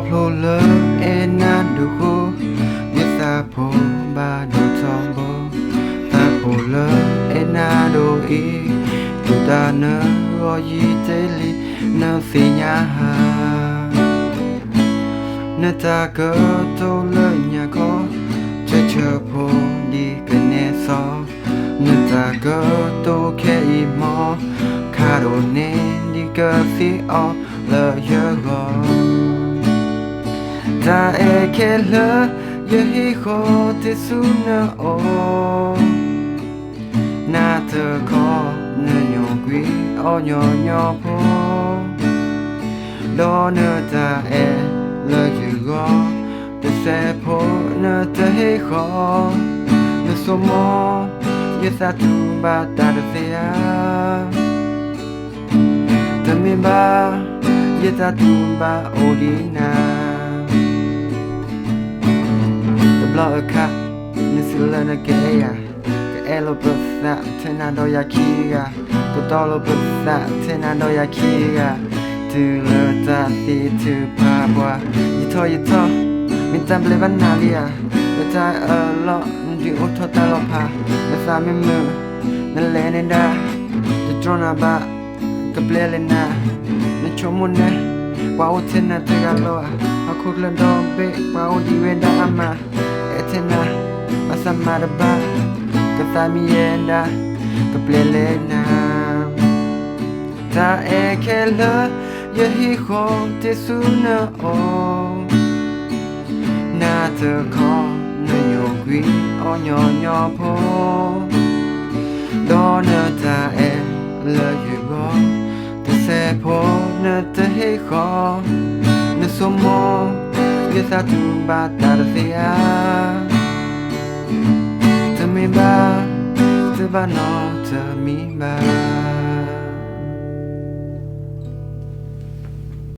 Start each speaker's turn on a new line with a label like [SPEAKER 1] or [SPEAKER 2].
[SPEAKER 1] โผล่เลยเอ็นนันดูคูยิสาโผบาดูทองโบตาโผล่เลยเอ็นนาดูอีดูตาเนอรอยีเตลีเนอสิญาหาเนตาเกอโตเลยญาโคเจเชโผดีกันเนซอเนตาเกอโตแค่อีมอคาโรเนดีเกอสิออเลยเยอะกอตาเอเคเลยฮิโคติสุนาโอนาเธอขอเนยองกุยออยอยอพอโดเนตาเอเลยยูกอแต่เสพอเนเธอให้ขอเนสมอยสาตุบาตาเสียแต่ไม่บายสาตุบาโอดีนาบล็อกค่ะนิสิเลนเกยะก็เอโลปัสสะเทนันโดยาคีกะก็ตอโลปัสสะเทนันโดยาคีกะตูเลตาตีตูพาบัวยิทอมิตัมเบลวันนาเลียเวทายลอดิโอทอตาลอพาเวสามิมือนั่นเลนดาจะจรนาบะกับเบลเลนานั่นชมุนเนว่าโอเทนันเตกาโลอาคุดเลนดอมเบว่าโอดีเวนดาอามาEtena Masamada ba Kathamienda Kaplelena Ta ekela Yehi ho Tesuna o Na te ko Na yogui O nyo po Dona ta e Le yugo Te se po Na te he ho Na somo Yesa tu ba ta sia Te mi ba Te ba no te mi ba